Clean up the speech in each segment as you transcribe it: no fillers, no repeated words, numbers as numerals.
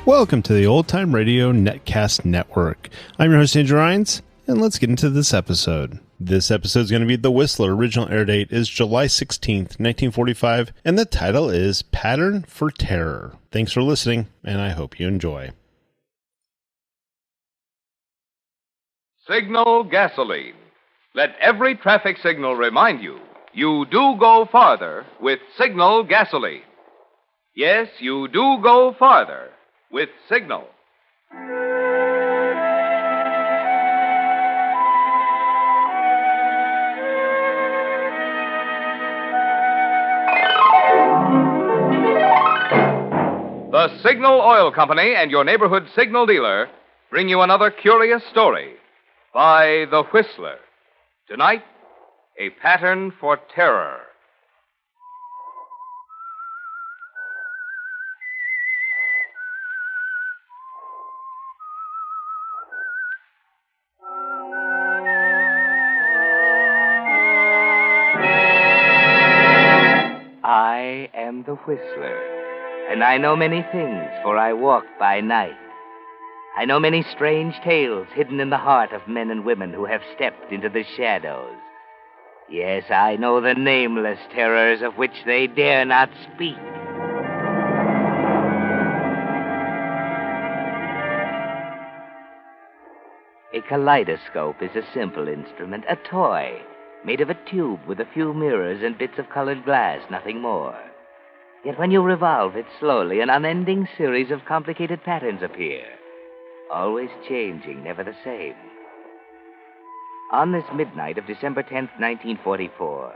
Welcome to the Old Time Radio Netcast Network. I'm your host, Andrew Rines, and let's get into this episode. This episode is going to be The Whistler. Original air date is July 16th, 1945, and the title is Pattern for Terror. Thanks for listening, and I hope you enjoy. Signal gasoline. Let every traffic signal remind you, you do go farther with Signal gasoline. Yes, you do go farther with Signal. The Signal Oil Company and your neighborhood signal dealer bring you another curious story by The Whistler. Tonight, a pattern for terror. I am the Whistler, and I know many things, for I walk by night. I know many strange tales hidden in the heart of men and women who have stepped into the shadows. Yes, I know the nameless terrors of which they dare not speak. A kaleidoscope is a simple instrument, a toy, made of a tube with a few mirrors and bits of colored glass, nothing more. Yet when you revolve it slowly, an unending series of complicated patterns appear, always changing, never the same. On this midnight of December 10th, 1944,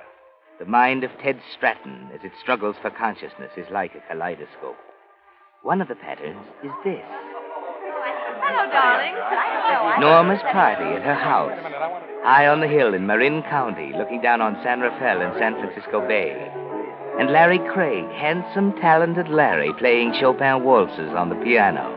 the mind of Ted Stratton, as it struggles for consciousness, is like a kaleidoscope. One of the patterns is this. Hello, darling. Norma's party at her house, high on the hill in Marin County, looking down on San Rafael and San Francisco Bay. And Larry Craig, handsome, talented Larry, playing Chopin waltzes on the piano.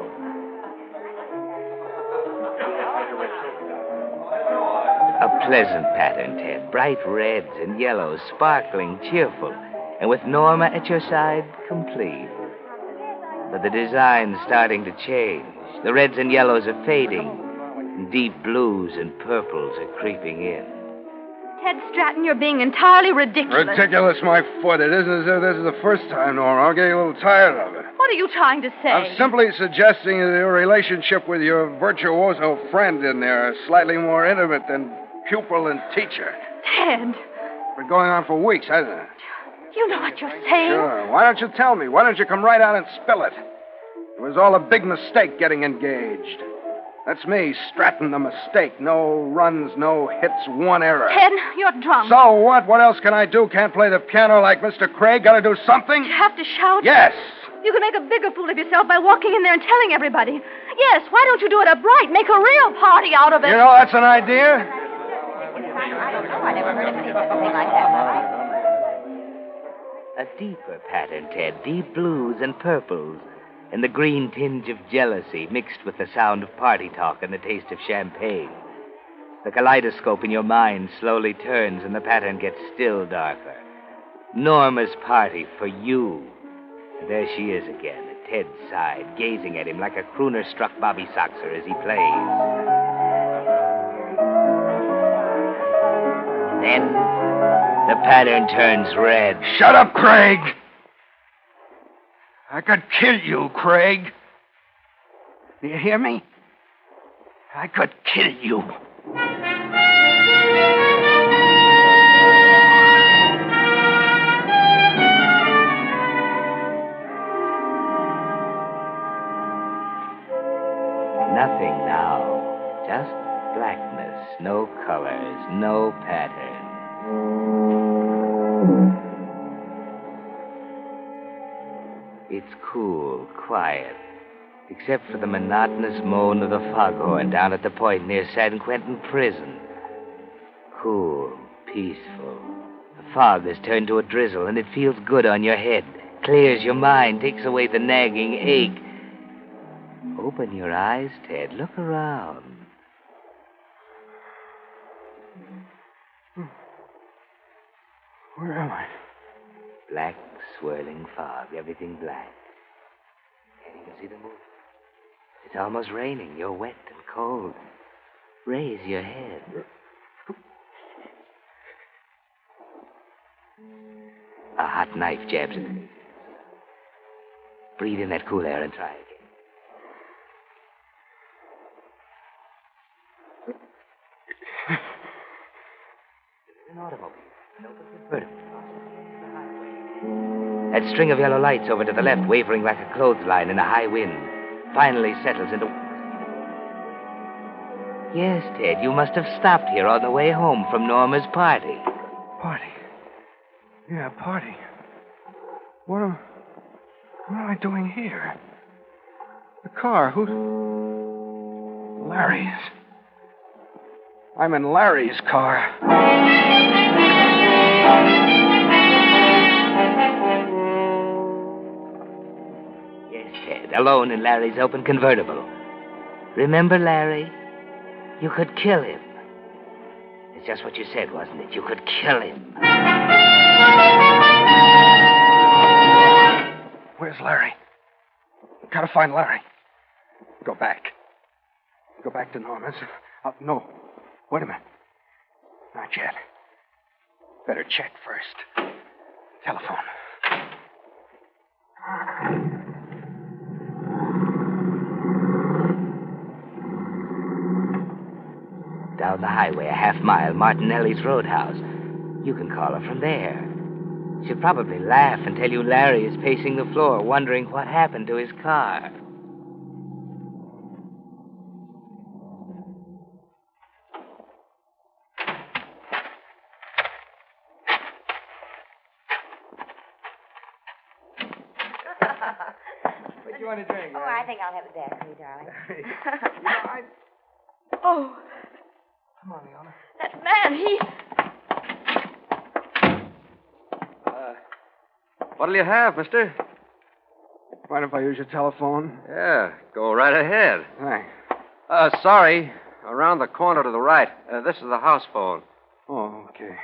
A pleasant pattern, Ted. Bright reds and yellows, sparkling, cheerful. And with Norma at your side, complete. But the design's starting to change. The reds and yellows are fading. And deep blues and purples are creeping in. Ted Stratton, you're being entirely ridiculous. Ridiculous, my foot. It isn't as if this is the first time, Norma. I'm getting a little tired of it. What are you trying to say? I'm simply suggesting that your relationship with your virtuoso friend in there is slightly more intimate than pupil and teacher. Ted. It's been going on for weeks, hasn't it? You know what you're saying. Sure. Why don't you tell me? Why don't you come right out and spill it? It was all a big mistake getting engaged. That's me, Stratton, the mistake. No runs, no hits, one error. Ted, you're drunk. So what? What else can I do? Can't play the piano like Mr. Craig? Gotta do something? You have to shout? Yes. You can make a bigger fool of yourself by walking in there and telling everybody. Yes, why don't you do it upright? Make a real party out of it. You know, that's an idea. I never heard of anything like that. A deeper pattern, Ted. Deep blues and purples. And the green tinge of jealousy mixed with the sound of party talk and the taste of champagne. The kaleidoscope in your mind slowly turns and the pattern gets still darker. Norma's party for you. And there she is again, at Ted's side, gazing at him like a crooner-struck Bobby Soxer as he plays. And then the pattern turns red. Shut up, Craig! I could kill you, Craig. Do you hear me? I could kill you. Nothing now. Just blackness. No colors. No pattern. It's cool, quiet, except for the monotonous moan of the foghorn down at the point near San Quentin Prison. Cool, peaceful. The fog has turned to a drizzle, and it feels good on your head, clears your mind, takes away the nagging ache. Open your eyes, Ted. Look around. Where am I? Black, swirling fog, everything black. Can't even see the moon. It's almost raining. You're wet and cold. Raise your head. A hot knife jabs at me. Breathe in that cool air and try again. An automobile. An open convertible. That string of yellow lights over to the left, wavering like a clothesline in a high wind, finally settles into... Yes, Ted, you must have stopped here on the way home from Norma's party. Party? Yeah, party. What am I doing here? The car, Larry's. I'm in Larry's car. Yes, Ted, alone in Larry's open convertible. Remember Larry? You could kill him. It's just what you said, wasn't it? You could kill him. Where's Larry? Gotta find Larry. Go back. Go back to Norma's. No. Wait a minute. Not yet. Better check first. Telephone. Down the highway, a half-mile, Martinelli's Roadhouse. You can call her from there. She'll probably laugh and tell you Larry is pacing the floor, wondering what happened to his car. What do you want to drink? Oh, I think I'll have a daiquiri, darling. Oh, Come on, Leona. that man, he... What'll you have, mister? Mind if I use your telephone? Yeah, go right ahead. Thanks. Sorry. Around the corner to the right. This is the house phone. Oh, okay.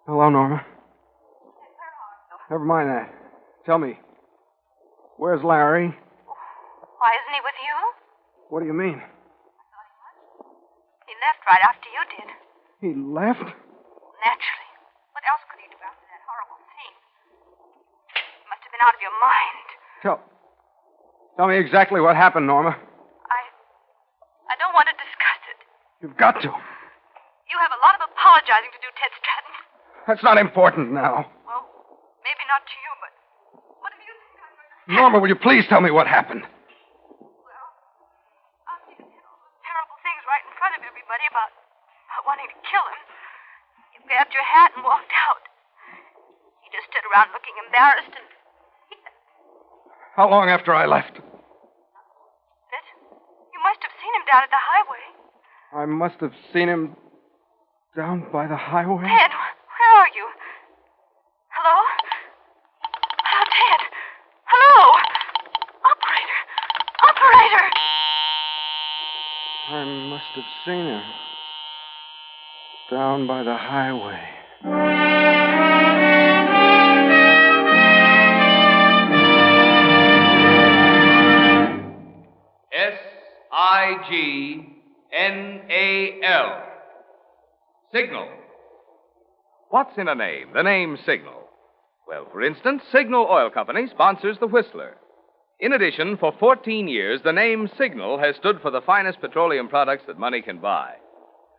Hello, Norma. Never mind that. Tell me, where's Larry? Why, isn't he with you? What do you mean? He left right after you did. He left? Naturally. What else could he do after that horrible scene? You must have been out of your mind. Tell me exactly what happened, Norma. I don't want to discuss it. You've got to. You have a lot of apologizing to do, Ted Stratton. That's not important now. Well, maybe not to you, but what do you think I'm going to say? Norma, will you please tell me what happened? Well, after you did all those terrible things right in front of everybody about wanting to kill him, you grabbed your hat and walked out. He just stood around looking embarrassed and... How long after I left? Bit. You must have seen him down at the highway. I must have seen him down by the highway. Ted, where are you? Hello? Hello, Ted. Hello? Operator! Operator! I must have seen him down by the highway. Signal. Signal. What's in a name? The name Signal. Well, for instance, Signal Oil Company sponsors the Whistler. In addition, for 14 years, the name Signal has stood for the finest petroleum products that money can buy.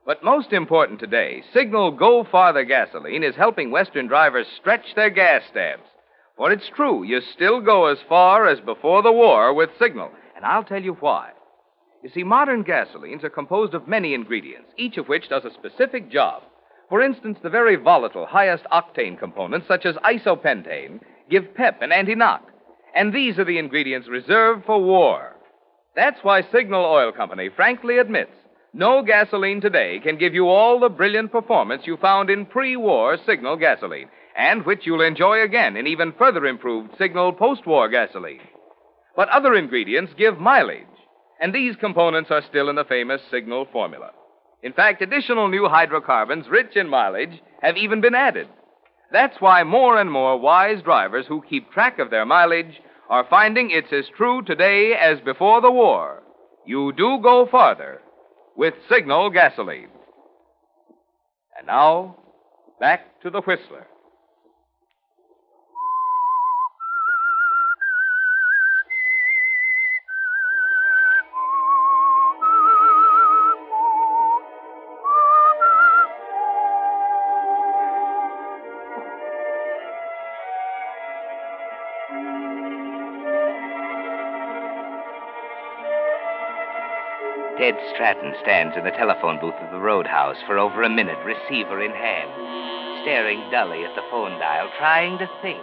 But most important today, Signal Go Farther gasoline is helping Western drivers stretch their gas stamps. For it's true, you still go as far as before the war with Signal. And I'll tell you why. You see, modern gasolines are composed of many ingredients, each of which does a specific job. For instance, the very volatile, highest octane components, such as isopentane, give pep and anti-knock. And these are the ingredients reserved for war. That's why Signal Oil Company frankly admits No gasoline today can give you all the brilliant performance you found in pre-war Signal gasoline, and which you'll enjoy again in even further improved Signal post-war gasoline. But other ingredients give mileage, and these components are still in the famous Signal formula. In fact, additional new hydrocarbons rich in mileage have even been added. That's why more and more wise drivers who keep track of their mileage are finding it's as true today as before the war. You do go farther with Signal gasoline. And now, back to the Whistler. Ted Stratton stands in the telephone booth of the Roadhouse for over a minute, receiver in hand, staring dully at the phone dial, trying to think,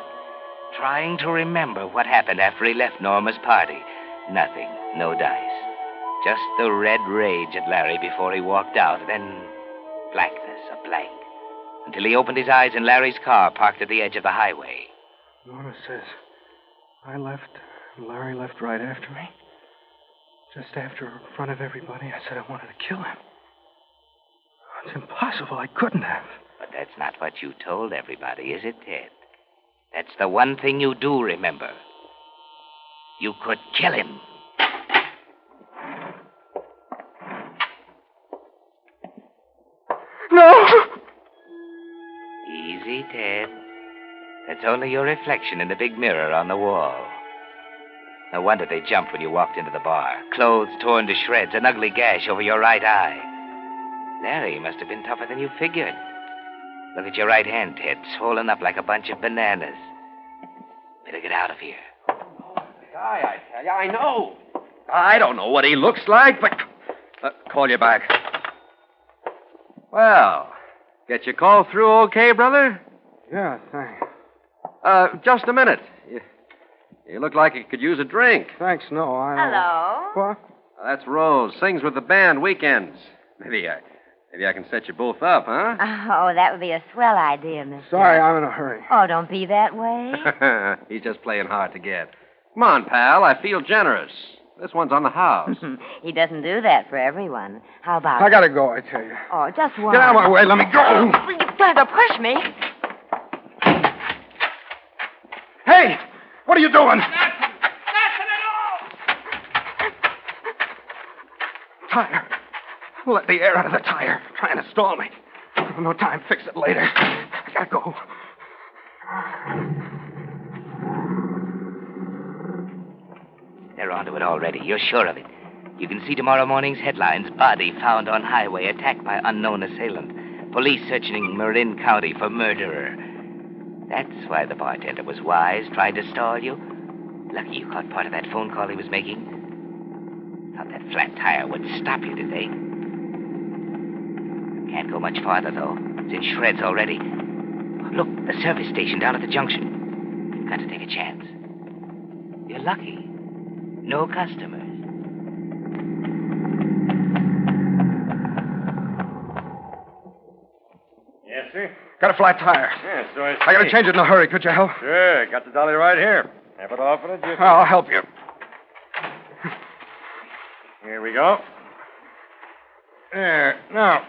trying to remember what happened after he left Norma's party. Nothing, no dice. Just the red rage at Larry before he walked out, then blackness, a blank, until he opened his eyes in Larry's car parked at the edge of the highway. Norma says I left, and Larry left right after me. Just after, in front of everybody, I said I wanted to kill him. It's impossible. I couldn't have. But that's not what you told everybody, is it, Ted? That's the one thing you do remember. You could kill him. No! Easy, Ted. That's only your reflection in the big mirror on the wall. No wonder they jumped when you walked into the bar. Clothes torn to shreds, an ugly gash over your right eye. Larry must have been tougher than you figured. Look at your right hand, Ted, swollen up like a bunch of bananas. Better get out of here. I tell you, I know. I don't know what he looks like, but... call you back. Well, get your call through okay, brother? Yeah, thanks. Just a minute. You look like you could use a drink. Thanks, no, I... Hello? What? That's Rose. Sings with the band weekends. Maybe I can set you both up, huh? Oh, that would be a swell idea, mister. Sorry, I'm in a hurry. Oh, don't be that way. He's just playing hard to get. Come on, pal. I feel generous. This one's on the house. He doesn't do that for everyone. How about I gotta go, I tell you. Oh, just one. Get out of my way. Let me go. You're trying to push me. Hey! What are you doing? Nothing at all. Tire. Let the air out of the tire. Trying to stall me. No time. Fix it later. I gotta go. They're onto it already. You're sure of it. You can see tomorrow morning's headlines. Body found on highway, attacked by unknown assailant. Police searching Marin County for murderer. That's why the bartender was wise, tried to stall you. Lucky you caught part of that phone call he was making. Thought that flat tire would stop you today. Can't go much farther, though. It's in shreds already. Look, the service station down at the junction. You've got to take a chance. You're lucky. No customers. Yes, sir? Got a flat tire. Yes, so I see. I gotta change it in a hurry. Could you help? Sure, got the dolly right here. Have it offered it, just... I'll help you. Here we go. There, now.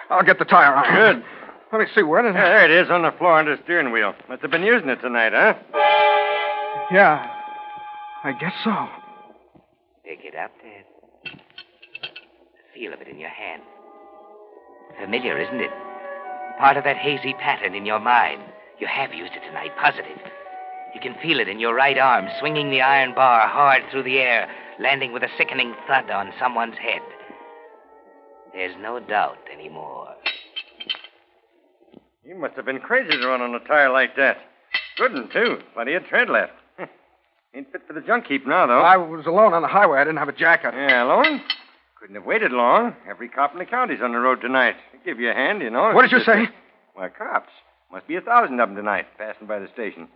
I'll get the tire on. Good. Let me see, where did Yeah, there it is on the floor under the steering wheel. Must have been using it tonight, huh? Yeah, I guess so. Pick it up, Ted. The feel of it in your hand. Familiar, isn't it? Part of that hazy pattern in your mind. You have used it tonight, positive. You can feel it in your right arm, swinging the iron bar hard through the air, landing with a sickening thud on someone's head. There's no doubt anymore. You must have been crazy to run on a tire like that. Good one, too. Plenty of tread left. Ain't fit for the junk heap now, though. I was alone on the highway. I didn't have a jacket. Yeah, alone? Couldn't have waited long. Every cop in the county's on the road tonight. They give you a hand, you know. What did you say? Why, cops. Must be 1,000 of them tonight, passing by the station.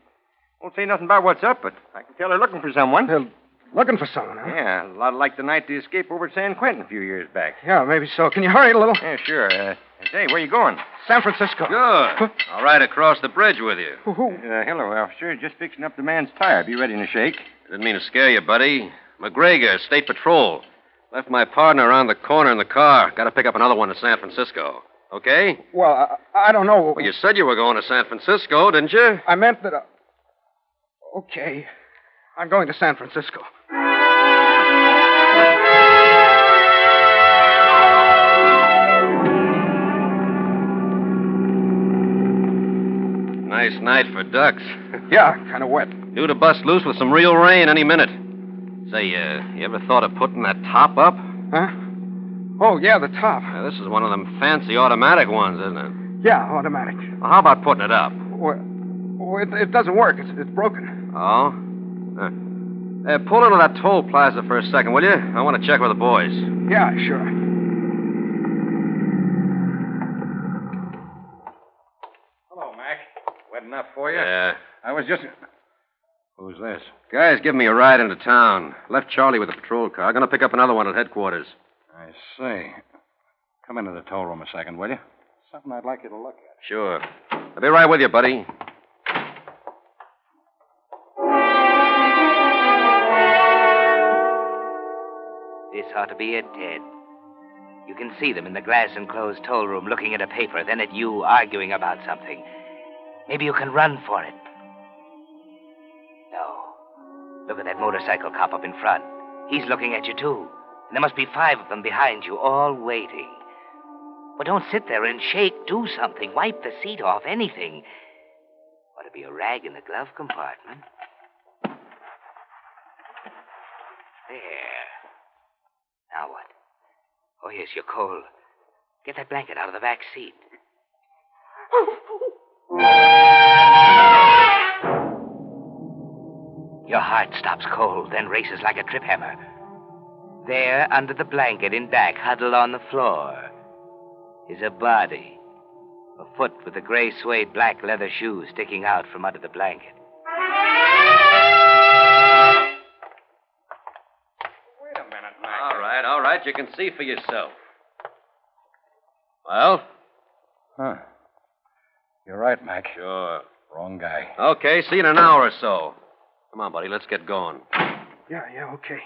Won't say nothing about what's up, but I can tell they're looking for someone. Looking for someone, huh? Yeah, a lot like the night they escaped over at San Quentin a few years back. Yeah, maybe so. Can you hurry a little? Yeah, sure. Hey, where you going? San Francisco. Good. I'll ride across the bridge with you. Hello, officer. Just fixing up the man's tire. Be ready in a shake. Didn't mean to scare you, buddy. McGregor, State Patrol. Left my partner around the corner in the car. Got to pick up another one in San Francisco. Okay? Well, I don't know. Well, you said you were going to San Francisco, didn't you? I meant that... Okay. I'm going to San Francisco. Nice night for ducks. Yeah, kind of wet. Due to bust loose with some real rain any minute. Say, you ever thought of putting that top up? Huh? Oh, yeah, the top. This is one of them fancy automatic ones, isn't it? Yeah, automatic. Well, how about putting it up? Well, it doesn't work. It's broken. Oh? Pull into that toll plaza for a second, will you? I want to check with the boys. Yeah, sure. Hello, Mac. Wet enough for you? Yeah. I was just... Who's this? Guy's giving me a ride into town. Left Charlie with the patrol car. Gonna pick up another one at headquarters. I see. Come into the toll room a second, will you? Something I'd like you to look at. Sure. I'll be right with you, buddy. This ought to be it, Ted. You can see them in the glass-enclosed toll room looking at a paper, then at you arguing about something. Maybe you can run for it. No. Look at that motorcycle cop up in front. He's looking at you, too. And there must be 5 of them behind you, all waiting. But don't sit there and shake. Do something. Wipe the seat off. Anything. Ought to be a rag in the glove compartment. There. Now what? Oh, yes, you're cold. Get that blanket out of the back seat. Your heart stops cold, then races like a trip hammer. There, under the blanket in back, huddled on the floor, is a body. A foot with the gray suede black leather shoes sticking out from under the blanket. Wait a minute, Mac. All right. You can see for yourself. Well? Huh. You're right, Mac. Sure. Wrong guy. Okay, see you in an hour or so. Come on, buddy, let's get going. Yeah, okay.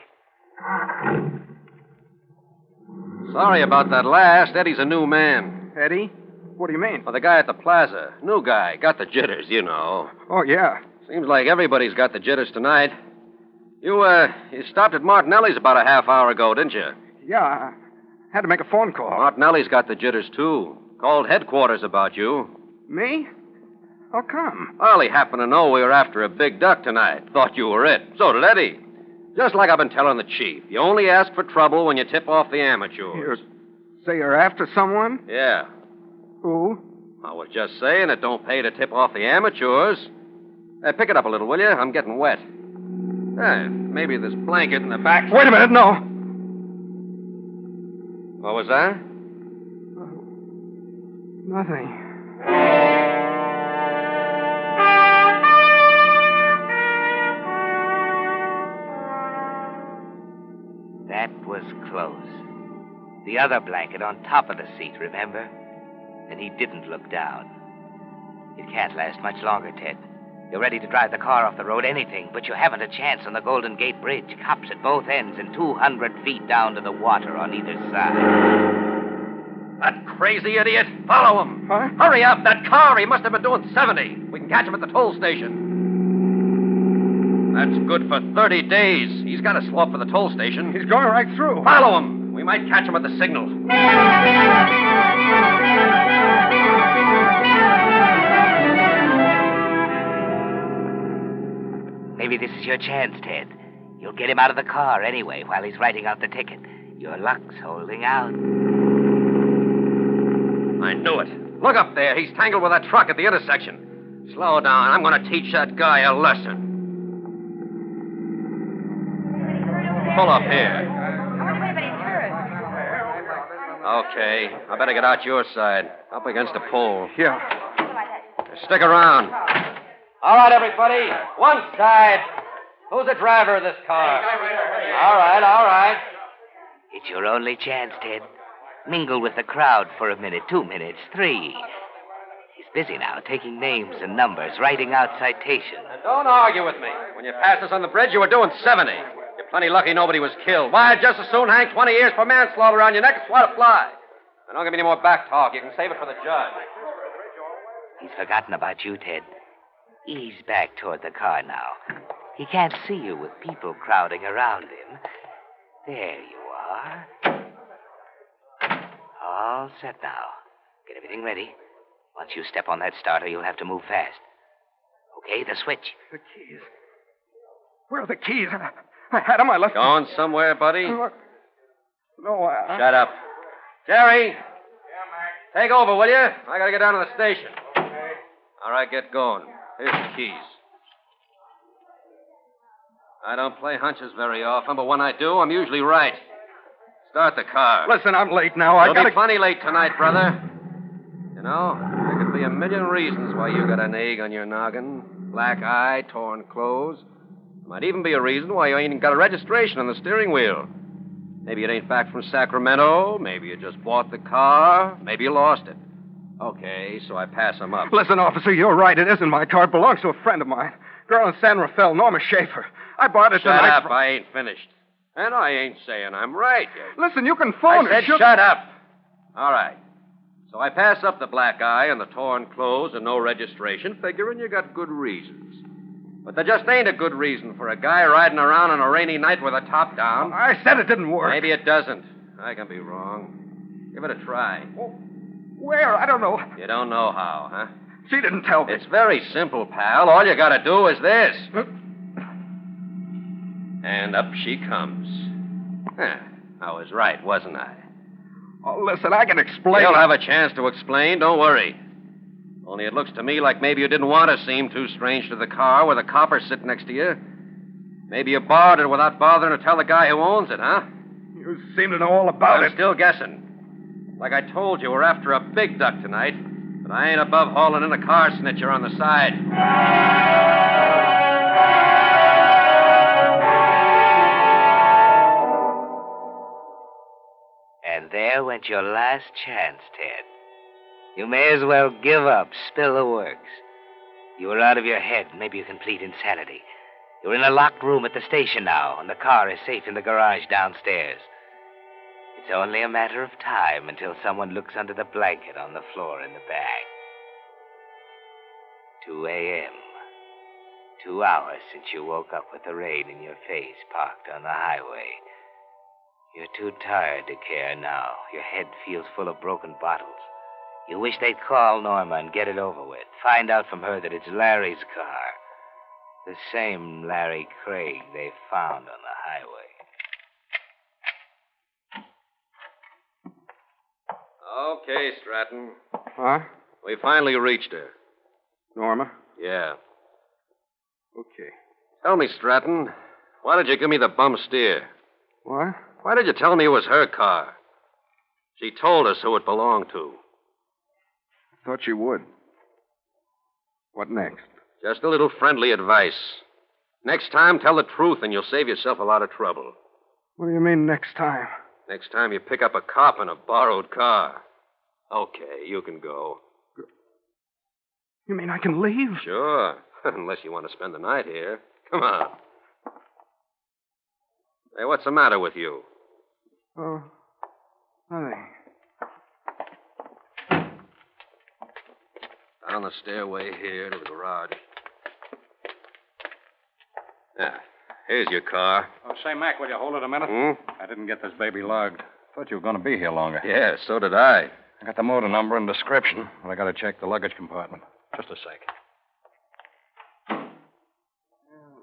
Sorry about that last. Eddie's a new man. Eddie? What do you mean? Well, the guy at the plaza. New guy. Got the jitters, you know. Oh, yeah. Seems like everybody's got the jitters tonight. You stopped at Martinelli's about a half hour ago, didn't you? Yeah, I had to make a phone call. Martinelli's got the jitters, too. Called headquarters about you. Me? How come? Well, he happened to know we were after a big duck tonight. Thought you were it. So did Eddie. Just like I've been telling the chief. You only ask for trouble when you tip off the amateurs. Say you're after someone? Yeah. Who? I was just saying it don't pay to tip off the amateurs. Pick it up a little, will you? I'm getting wet. Maybe this blanket in the back... Wait a minute, no. What was that? Nothing. That was close. The other blanket on top of the seat, remember? And he didn't look down. It can't last much longer, Ted. You're ready to drive the car off the road, anything, but you haven't a chance on the Golden Gate Bridge. Cops at both ends and 200 feet down to the water on either side. That crazy idiot! Follow him! Huh? Hurry up! That car! He must have been doing 70. We can catch him at the toll station. That's good for 30 days. He's got to slow up for the toll station. He's going right through. Follow him! We might catch him at the signal. Maybe this is your chance, Ted. You'll get him out of the car anyway while he's writing out the ticket. Your luck's holding out. I knew it. Look up there. He's tangled with that truck at the intersection. Slow down. I'm going to teach that guy a lesson. Pull up here. Okay. I better get out your side. Up against the pole. Yeah. Stick around. All right, everybody. One side. Who's the driver of this car? All right. It's your only chance, Ted. Mingle with the crowd for a minute, 2 minutes, 3. He's busy now, taking names and numbers, writing out citations. Now, don't argue with me. When you passed us on the bridge, you were doing 70. You're plenty lucky nobody was killed. Why, I'd just as soon hang 20 years for manslaughter around your neck as swat a fly. Now, don't give me any more back talk. You can save it for the judge. He's forgotten about you, Ted. Ease back toward the car now. He can't see you with people crowding around him. There you are. All set now. Get everything ready. Once you step on that starter, you'll have to move fast. Okay, the switch. The keys. Where are the keys? I had them. I left them. Going somewhere, buddy? No, Shut up. Jerry. Take over, will you? I gotta get down to the station. Okay. All right, get going. Here's the keys. I don't play hunches very often, but when I do, I'm usually right. Start the car. Listen, I'm late now. You'll be plenty late tonight, brother. You know, there could be a million reasons why you got an egg on your noggin. Black eye, torn clothes. Might even be a reason why you ain't got a registration on the steering wheel. Maybe it ain't back from Sacramento. Maybe you just bought the car. Maybe you lost it. Okay, so I pass them up. Listen, officer, you're right. It isn't my car. It belongs to a friend of mine. Girl in San Rafael, Norma Schaefer. I bought it tonight. Shut up. I ain't finished. And I ain't saying I'm right yet. Listen, you can phone her. I said shut up. All right. So I pass up the black eye and the torn clothes and no registration, figuring you got good reasons. But there just ain't a good reason for a guy riding around on a rainy night with a top down. I said it didn't work. Maybe it doesn't. I can be wrong. Give it a try. Oh, where? I don't know. You don't know how, huh? She didn't tell me. It's very simple, pal. All you gotta do is this. And up she comes. I was right, wasn't I? Oh, listen, I can explain. You'll have a chance to explain. Don't worry. Only it looks to me like maybe you didn't want to seem too strange to the car with a copper sitting next to you. Maybe you borrowed it without bothering to tell the guy who owns it, huh? You seem to know all about I'm it. still guessing. Like I told you, we're after a big duck tonight. But I ain't above hauling in a car snitcher on the side. And there went your last chance, Ted. You may as well give up, spill the works. You were out of your head, maybe you complete insanity. You're in a locked room at the station now, and the car is safe in the garage downstairs. It's only a matter of time until someone looks under the blanket on the floor in the back. 2 a.m. 2 hours since you woke up with the rain in your face, parked on the highway. You're too tired to care now. Your head feels full of broken bottles. You wish they'd call Norma and get it over with. Find out from her that it's Larry's car. The same Larry Craig they found on the highway. Okay, Stratton. Huh? We finally reached her. Norma? Yeah. Okay. Tell me, Stratton, why did you give me the bum steer? What? Why did you tell me it was her car? She told us who it belonged to. Thought you would. What next? Just a little friendly advice. Next time, tell the truth and you'll save yourself a lot of trouble. What do you mean next time? Next time you pick up a cop in a borrowed car. Okay, you can go. You mean I can leave? Sure, unless you want to spend the night here. Come on. Hey, what's the matter with you? Oh, nothing. Down the stairway here to the garage. Yeah, here's your car. Oh, say, Mac, will you hold it a minute? I didn't get this baby logged. Thought you were going to be here longer. Yeah, so did I. I got the motor number and description, but I got to check the luggage compartment. Just a sec. Yeah,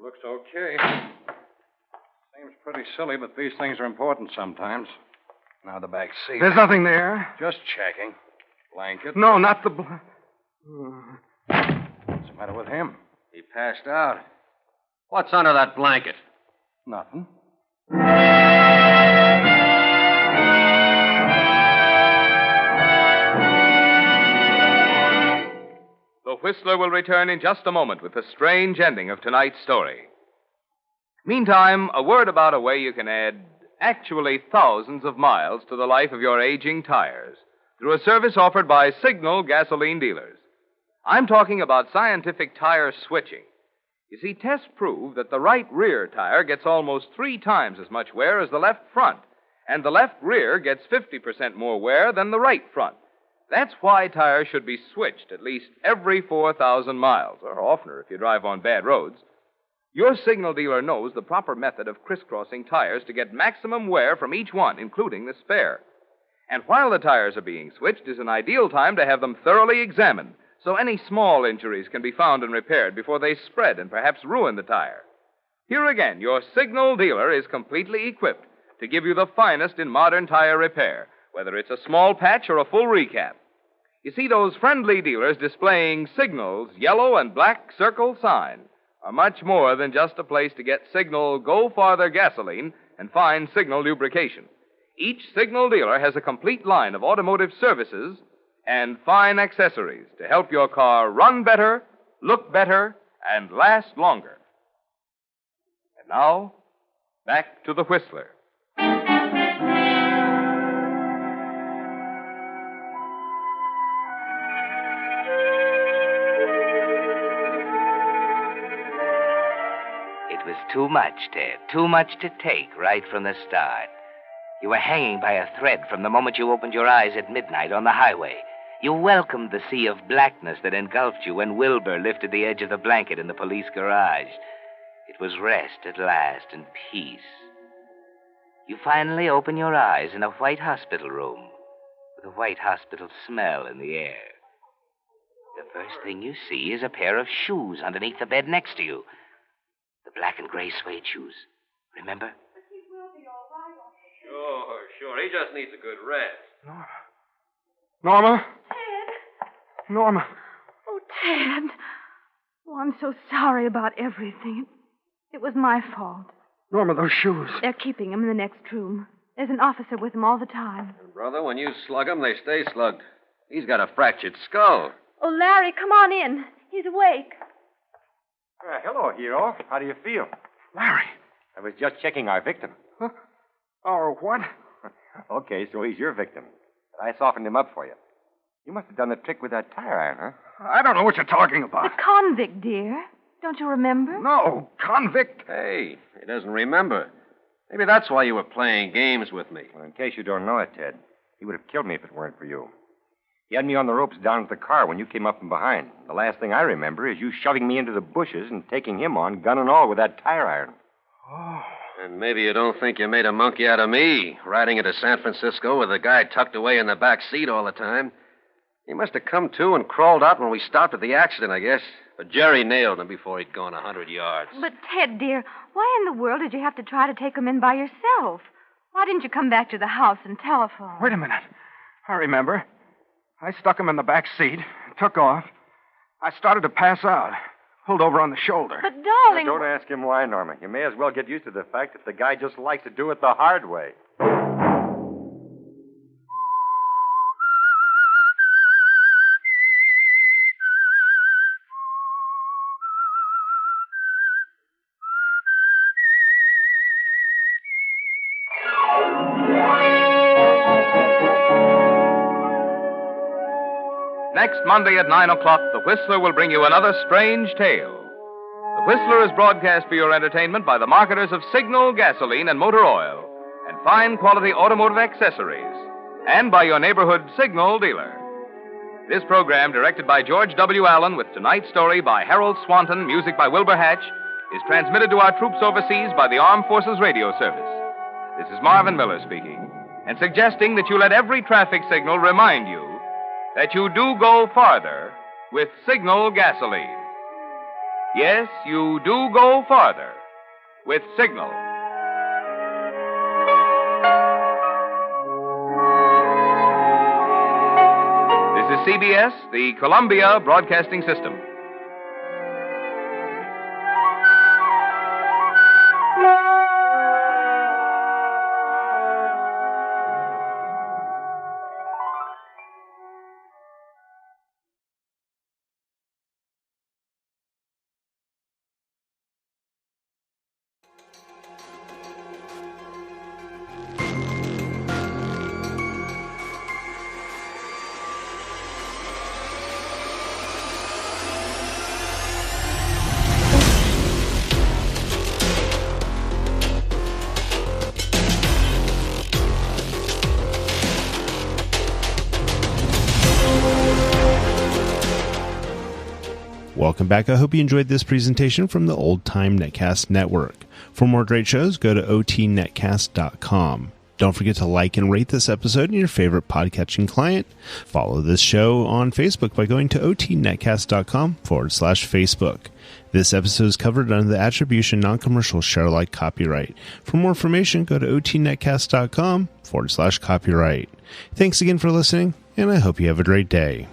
looks okay. Seems pretty silly, but these things are important sometimes. Now the back seat. There's nothing there. Just checking. Blanket. No, not the... What's the matter with him? He passed out. What's under that blanket? Nothing. The Whistler will return in just a moment with the strange ending of tonight's story. Meantime, a word about a way you can add actually thousands of miles to the life of your aging tires through a service offered by Signal gasoline dealers. I'm talking about scientific tire switching. You see, tests prove that the right rear tire gets almost 3 times as much wear as the left front, and the left rear gets 50% more wear than the right front. That's why tires should be switched at least every 4,000 miles, or oftener if you drive on bad roads. Your Signal dealer knows the proper method of crisscrossing tires to get maximum wear from each one, including the spare. And while the tires are being switched is an ideal time to have them thoroughly examined, so any small injuries can be found and repaired before they spread and perhaps ruin the tire. Here again, your Signal dealer is completely equipped to give you the finest in modern tire repair, whether it's a small patch or a full recap. You see, those friendly dealers displaying Signal's yellow and black circle sign are much more than just a place to get Signal Go Farther gasoline and fine Signal lubrication. Each Signal dealer has a complete line of automotive services and fine accessories to help your car run better, look better, and last longer. And now, back to the Whistler. It was too much, Ted. Too much to take right from the start. You were hanging by a thread from the moment you opened your eyes at midnight on the highway. You welcomed the sea of blackness that engulfed you when Wilbur lifted the edge of the blanket in the police garage. It was rest at last and peace. You finally open your eyes in a white hospital room with a white hospital smell in the air. The first thing you see is a pair of shoes underneath the bed next to you. The black and gray suede shoes. Remember? Sure. He just needs a good rest. Norma? Ted. Norma. Oh, Ted. Oh, I'm so sorry about everything. It was my fault. Norma, those shoes. They're keeping him in the next room. There's an officer with him all the time. Brother, when you slug him, they stay slugged. He's got a fractured skull. Oh, Larry, come on in. He's awake. Hello, hero. How do you feel? Larry. I was just checking our victim. Huh? Oh, what? Okay, so he's your victim. But I softened him up for you. You must have done the trick with that tire iron, huh? I don't know what you're talking about. The convict, dear. Don't you remember? No, convict. Hey, he doesn't remember. Maybe that's why you were playing games with me. Well, in case you don't know it, Ted, he would have killed me if it weren't for you. He had me on the ropes down at the car when you came up from behind. The last thing I remember is you shoving me into the bushes and taking him on, gun and all, with that tire iron. Oh. And maybe you don't think you made a monkey out of me, riding into San Francisco with a guy tucked away in the back seat all the time. He must have come to and crawled out when we stopped at the accident, I guess. But Jerry nailed him before he'd gone 100 yards. But, Ted, dear, why in the world did you have to try to take him in by yourself? Why didn't you come back to the house and telephone? Wait a minute. I remember. I stuck him in the back seat, took off. I started to pass out. Pulled over on the shoulder. But, darling... Now, don't ask him why, Norma. You may as well get used to the fact that the guy just likes to do it the hard way. Next Monday at 9 o'clock, The Whistler will bring you another strange tale. The Whistler is broadcast for your entertainment by the marketers of Signal gasoline and motor oil and fine quality automotive accessories, and by your neighborhood Signal dealer. This program, directed by George W. Allen with tonight's story by Harold Swanton, music by Wilbur Hatch, is transmitted to our troops overseas by the Armed Forces Radio Service. This is Marvin Miller speaking, and suggesting that you let every traffic signal remind you that you do go farther with Signal gasoline. Yes, you do go farther with Signal. This is CBS, the Columbia Broadcasting System. Welcome back. I hope you enjoyed this presentation from the Old Time Netcast Network. For more great shows, go to otnetcast.com. Don't forget to like and rate this episode in your favorite podcatching client. Follow this show on Facebook by going to otnetcast.com/Facebook. This episode is covered under the Attribution Non-Commercial ShareAlike copyright. For more information, go to otnetcast.com/copyright. Thanks again for listening, and I hope you have a great day.